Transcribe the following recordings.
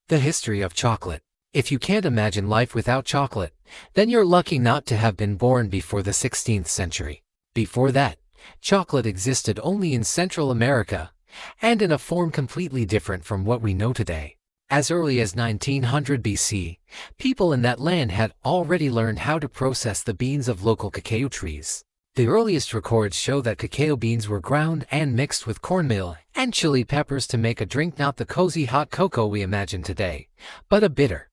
The history of chocolate. If you can't imagine life without chocolate, then you're lucky not to have been born before the 16th century. Before that, chocolate existed only in Central America, and in a form completely different from what we know today. As early as 1900 BC, people in that land had already learned how to process the beans of local cacao trees. The earliest records show that cacao beans were ground and mixed with cornmeal and chili peppers to make a drink, not the cozy hot cocoa we imagine today, but a bitter,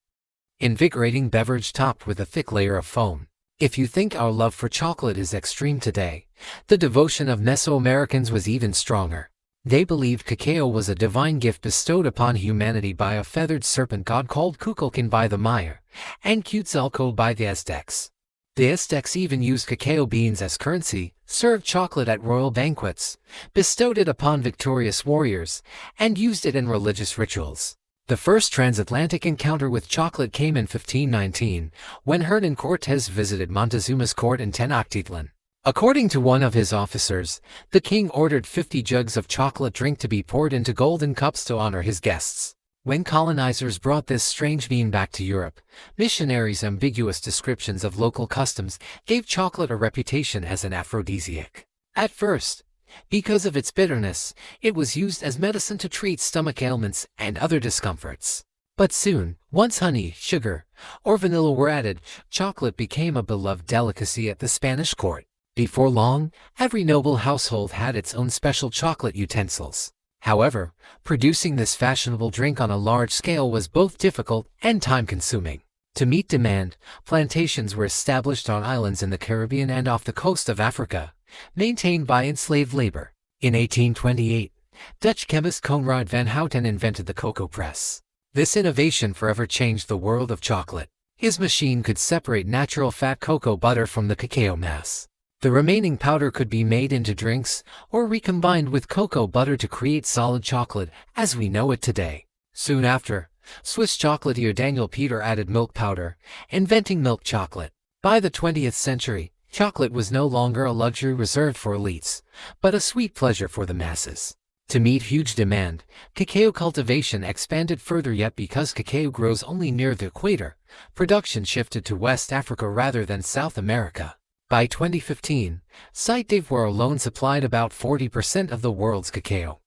invigorating beverage topped with a thick layer of foam. If you think our love for chocolate is extreme today, the devotion of Mesoamericans was even stronger. They believed cacao was a divine gift bestowed upon humanity by a feathered serpent god called Kukulkan by the Maya, and Quetzalcoatl by the Aztecs. The Aztecs even used cacao beans as currency, served chocolate at royal banquets, bestowed it upon victorious warriors, and used it in religious rituals. The first transatlantic encounter with chocolate came in 1519, when Hernan Cortés visited Montezuma's court in Tenochtitlan. According to one of his officers, the king ordered 50 jugs of chocolate drink to be poured into golden cups to honor his guests. When colonizers brought this strange bean back to Europe, missionaries' ambiguous descriptions of local customs gave chocolate a reputation as an aphrodisiac. At first, because of its bitterness, it was used as medicine to treat stomach ailments and other discomforts. But soon, once honey, sugar, or vanilla were added, chocolate became a beloved delicacy at the Spanish court. Before long, every noble household had its own special chocolate utensils. However, producing this fashionable drink on a large scale was both difficult and time-consuming. To meet demand, plantations were established on islands in the Caribbean and off the coast of Africa, maintained by enslaved labor. In 1828, Dutch chemist Conrad van Houten invented the cocoa press. This innovation forever changed the world of chocolate. His machine could separate natural fat cocoa butter from the cacao mass. The remaining powder could be made into drinks or recombined with cocoa butter to create solid chocolate as we know it today. Soon after, Swiss chocolatier Daniel Peter added milk powder, inventing milk chocolate. By the 20th century, chocolate was no longer a luxury reserved for elites, but a sweet pleasure for the masses. To meet huge demand, cacao cultivation expanded further, yet because cacao grows only near the equator, production shifted to West Africa rather than South America. By 2015, Côte d'Ivoire alone supplied about 40% of the world's cacao.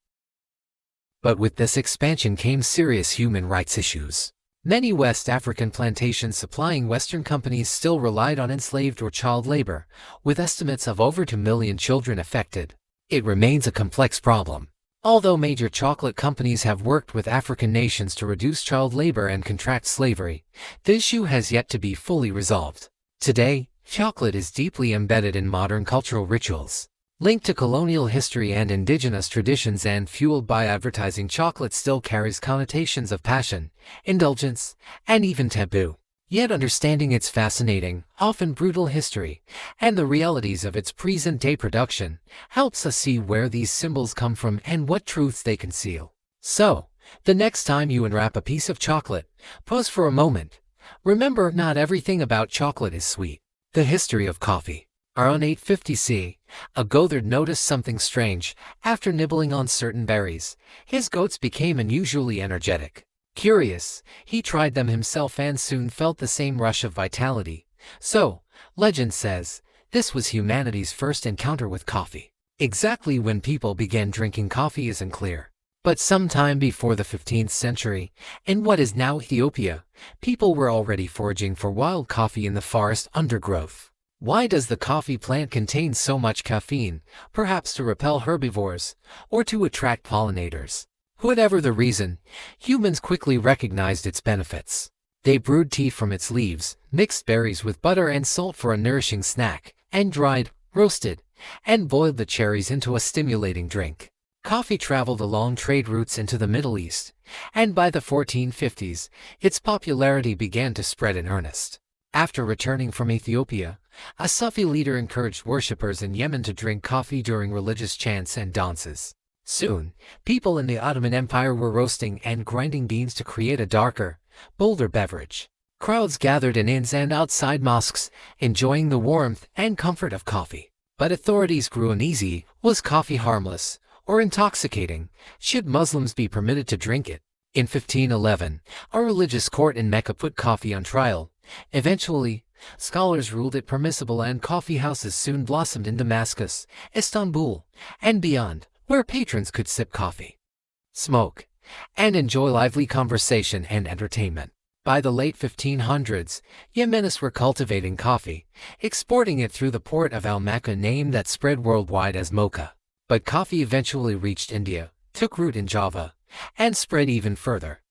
But with this expansion came serious human rights issues. Many West African plantations supplying Western companies still relied on enslaved or child labor, with estimates of over 2 million children affected. It remains a complex problem. Although major chocolate companies have worked with African nations to reduce child labor and contract slavery, the issue has yet to be fully resolved. Today, chocolate is deeply embedded in modern cultural rituals. Linked to colonial history and indigenous traditions and fueled by advertising, chocolate still carries connotations of passion, indulgence, and even taboo. Yet understanding its fascinating, often brutal history, and the realities of its present-day production, helps us see where these symbols come from and what truths they conceal. So, the next time you unwrap a piece of chocolate, pause for a moment. Remember, not everything about chocolate is sweet. The history of coffee. Around 850 C, a goatherd noticed something strange. After nibbling on certain berries, his goats became unusually energetic. Curious, he tried them himself and soon felt the same rush of vitality. So, legend says, this was humanity's first encounter with coffee. Exactly when people began drinking coffee isn't clear. But sometime before the 15th century, in what is now Ethiopia, people were already foraging for wild coffee in the forest undergrowth. Why does the coffee plant contain so much caffeine? Perhaps to repel herbivores, or to attract pollinators. Whatever the reason, humans quickly recognized its benefits. They brewed tea from its leaves, mixed berries with butter and salt for a nourishing snack, and dried, roasted, and boiled the cherries into a stimulating drink. Coffee traveled along trade routes into the Middle East, and by the 1450s, its popularity began to spread in earnest. After returning from Ethiopia, a Sufi leader encouraged worshippers in Yemen to drink coffee during religious chants and dances. Soon, people in the Ottoman Empire were roasting and grinding beans to create a darker, bolder beverage. Crowds gathered in inns and outside mosques, enjoying the warmth and comfort of coffee. But authorities grew uneasy. Was coffee harmless or intoxicating? Should Muslims be permitted to drink it? In 1511, a religious court in Mecca put coffee on trial. Eventually, scholars ruled it permissible and coffee houses soon blossomed in Damascus, Istanbul, and beyond, where patrons could sip coffee, smoke, and enjoy lively conversation and entertainment. By the late 1500s, Yemenis were cultivating coffee, exporting it through the port of Al-Makka, name that spread worldwide as mocha. But coffee eventually reached India, took root in Java, and spread even further.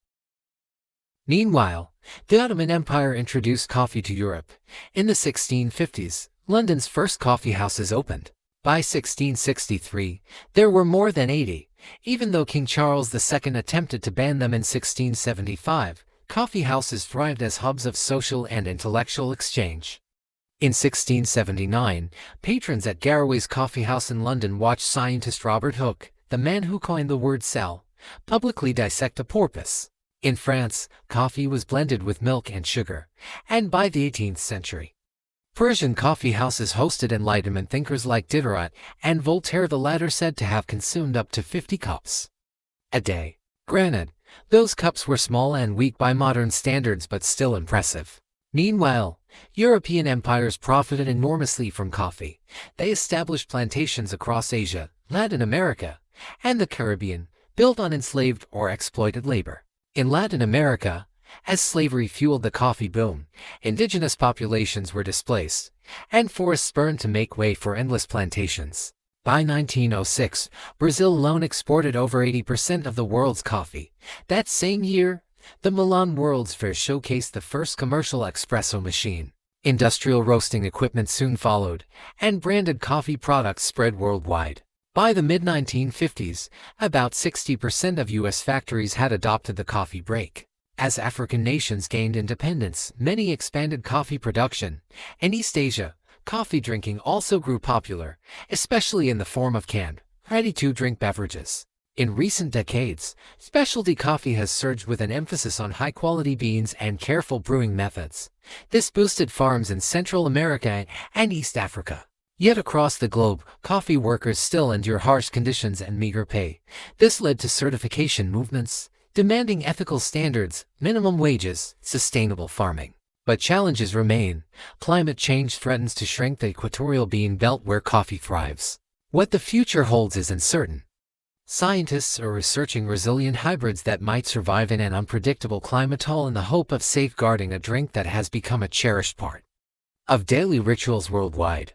Meanwhile, the Ottoman Empire introduced coffee to Europe. In the 1650s, London's first coffee houses opened. By 1663, there were more than 80. Even though King Charles II attempted to ban them in 1675, coffee houses thrived as hubs of social and intellectual exchange. In 1679, patrons at Garraway's Coffee House in London watched scientist Robert Hooke, the man who coined the word cell, publicly dissect a porpoise. In France, coffee was blended with milk and sugar, and by the 18th century, Persian coffee houses hosted Enlightenment thinkers like Diderot and Voltaire, the latter said to have consumed up to 50 cups a day. Granted, those cups were small and weak by modern standards, but still impressive. Meanwhile, European empires profited enormously from coffee. They established plantations across Asia, Latin America, and the Caribbean, built on enslaved or exploited labor. In Latin America, as slavery fueled the coffee boom, indigenous populations were displaced, and forests burned to make way for endless plantations. By 1906, Brazil alone exported over 80% of the world's coffee. That same year, the Milan World's Fair showcased the first commercial espresso machine. Industrial roasting equipment soon followed, and branded coffee products spread worldwide. By the mid-1950s, about 60% of U.S. factories had adopted the coffee break. As African nations gained independence, many expanded coffee production. In East Asia, coffee drinking also grew popular, especially in the form of canned, ready-to-drink beverages. In recent decades, specialty coffee has surged with an emphasis on high-quality beans and careful brewing methods. This boosted farms in Central America and East Africa. Yet across the globe, coffee workers still endure harsh conditions and meager pay. This led to certification movements, demanding ethical standards, minimum wages, sustainable farming. But challenges remain. Climate change threatens to shrink the equatorial bean belt where coffee thrives. What the future holds is uncertain. Scientists are researching resilient hybrids that might survive in an unpredictable climate, all in the hope of safeguarding a drink that has become a cherished part of daily rituals worldwide.